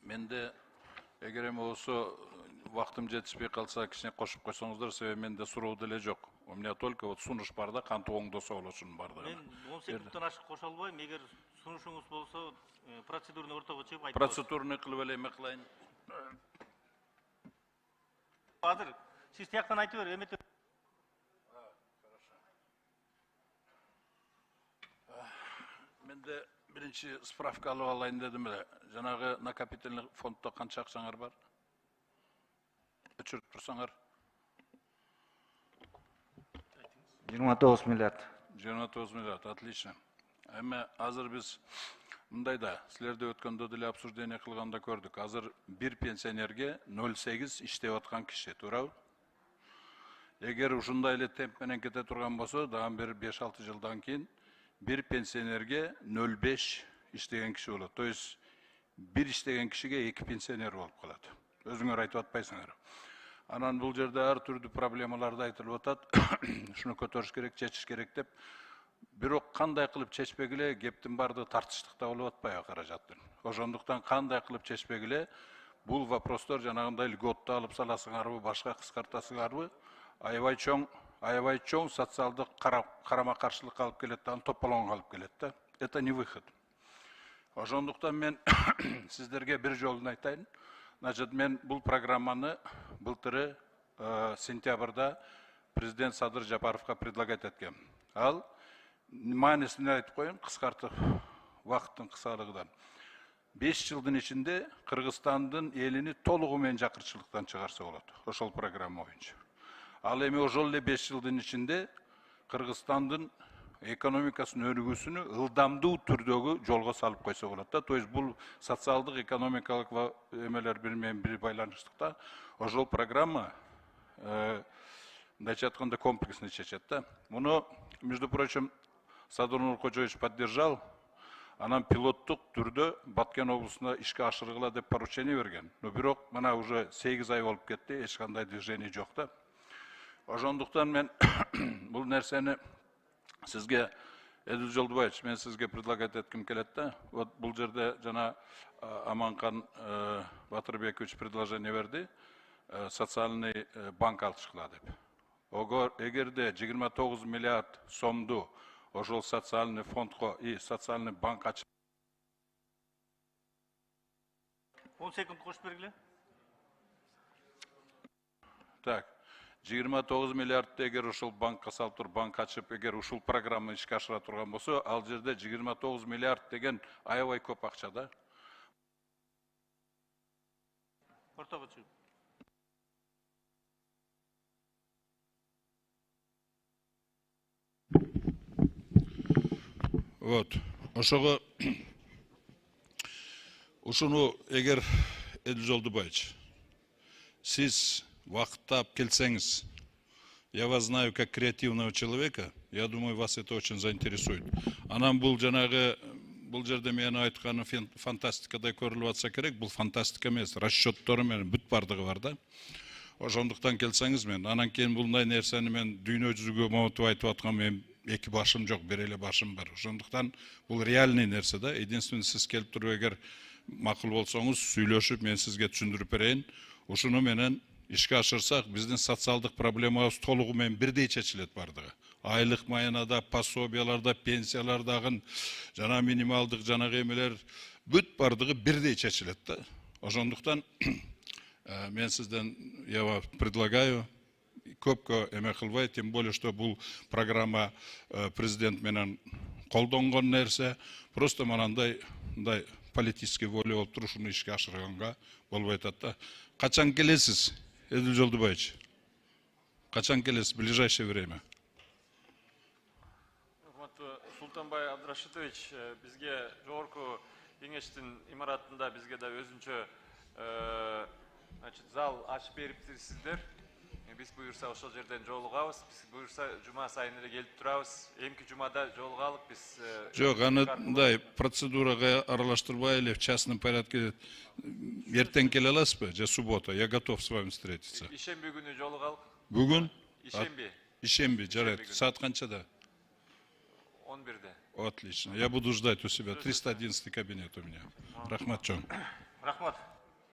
Менде эгер эми болсо вактым жетишпей калса кичине кошуп койсоңуздар, себеби менде суроо деле жок. У меня только вот сунуш бар да, кантип оңдосо болошунун бардыгы. Мен 10 секундтан ашык кошо албайм. Эгер сунушуңуз болсо, процедурный ортого чыгып айтып. Процедурный кылып эле эме кылайын. Азыр сиз тияктан айтып бер, эметип. Менде биринчи справка алып алайын дедим эле. Жанагы накопительный фонддо канча акчаңар бар? Өчүрүп турсаңар. 29 миллиард. 29 миллиард, отлично. Эми азыр биз мындайда, силерде өткөндө деле обсуждение кылганда көрдүк. Азыр бир пенсионерге 0,8 иштеп аткан киши, туурабы? Эгер ушундай эле темп менен кете турган болсо, дагы бир 5-6 жылдан кийин bir pensionerge 0,5 işlegen kişi olur. То есть bir işlegen kişiге 2 pensioner olup kaladı. Özüңөр айтып атпайсыңар. Анан бул жерде ар түрдүү проблемаларды айтылып атат. Шуну көтөрүш керек, чечиш керек деп. Бирок кандай кылып чечпегиле кептин бардыгы тартыштыкта болуп атпайбы каражаттын. Ошондуктан кандай кылып чечпегиле бул вопростор жанагындай льготты алып саласыңарбы, башка кыскартасыңарбы? Аябай чоң социалдык карама-каршылык алып келет, тополоң алып келет да. Это не выход. Ошондуктан мен сиздерге бир жолун айтайын. Значит, мен бул программаны былтыры сентябрда президент Садыр Жапаровга предлагать эткем. Ал маанисин айтып коеюн, кыскартып вакыттын кысалыгынан. 5 жылдын ичинде Кыргызстандын элини толугу менен жакырчылыктан чыгарса болот. Ошол программа боюнча. Ал эми ошол эле 5 жылдын ичинде Кыргызстандын экономикасынын өнүгүүсүнү ылдамдуу түрдөгү жолго салып койсо болот да. То есть бул социалдык, экономикалык эмелер бири менен бири байланыштыкта. Ошол программа мындайча айтканда комплексно чечет да. Муну, между прочим, Садыр Нуркожоевич поддержал. Анан пилоттук түрдө Баткен облусуна ишке ашыргыла деп поручение берген. Но бирок мына уже 8 ай болуп кетти, эч кандай движение жок да. Ошондуктан мен бул нерсени сизге, Эдил Жолдубаевич, мен сизге предлагать этким келет да. Вот бул жерде жана Аманкан Батырбекович предложение берди, социальный банк ачкыла деп. Эгерде 29 миллиард сомду ошол социальный фондго и социальный банк ачып 10 секунд кошуп бергиле. Так. 29 миллиардты эгер ушул банкка салып туруп, банк ачып, эгер ушул программаны ишке ашыра турган болсо, ал жерде 29 миллиард деген аябай көп акча да. Ортого чыгып. Вот. Ошого ушуну эгер Эдил Жолдубаевич, сиз вакытта алып келсеңиз, я вас знаю как креативного человека, я думаю, вас это очень заинтересует. Анан бул жанагы, бул жерде мен айтканым фантастикадай көрүлүп атса керек, бул фантастика эмес, расчеттору менен бүт бардыгы бар да. Ошондуктан келсеңиз мен, анан кийин булдай нерсени мен дүйнө жүзүгө моотуп айтып аткан мен эки башым жок, бир эле башым бар. Ошондуктан бул реальный нерсе да. Единственное, сиз келип туруп эгер макул болсоңуз, сүйлөшүп мен сизге түшүндүрүп берейин. Ушуну менен ишке ашырсак, биздин социалдык проблемабыз толугу менен бирдей чечилет бардыгы. Айлык маянада, пособияларда, пенсиялардагы, жана минималдык жанагы эмелер бүт бардыгы бирдей чечилет да. Ошондуктан мен сизден я предлагаю көпкө эме кылбай, тем более что бул программа президент менен колдонгон нерсе, просто манандай политический воля болуп туруп ушуну ишке ашырганга болбой атат да. Качан келесиз, Эдил Жолдубаевич? Качан келесиз? В ближайшее время. Султанбай Абдрашитович, бизге жогорку кеңештин имаратында бизге да өзүнчө зал ачып бериптирсиздер. Биз буюрса ошол жерден жолугабыз, биз буюрса жума сайын эле келип турабыз. Эмки жумада жолугалык биз. Жок, андай процедурага аралаштырбай эле в частном порядке эртең келе аласызбы? Же суббота? Я готов с вами встретиться. Ишемби күнү жолугалык. Бүгүн? Ишемби. Ишемби, жарайт. Саат канчада? 11-де. Отлично. Я буду ждать у себя. 311 кабинет у меня. Рахмат чоң. Рахмат.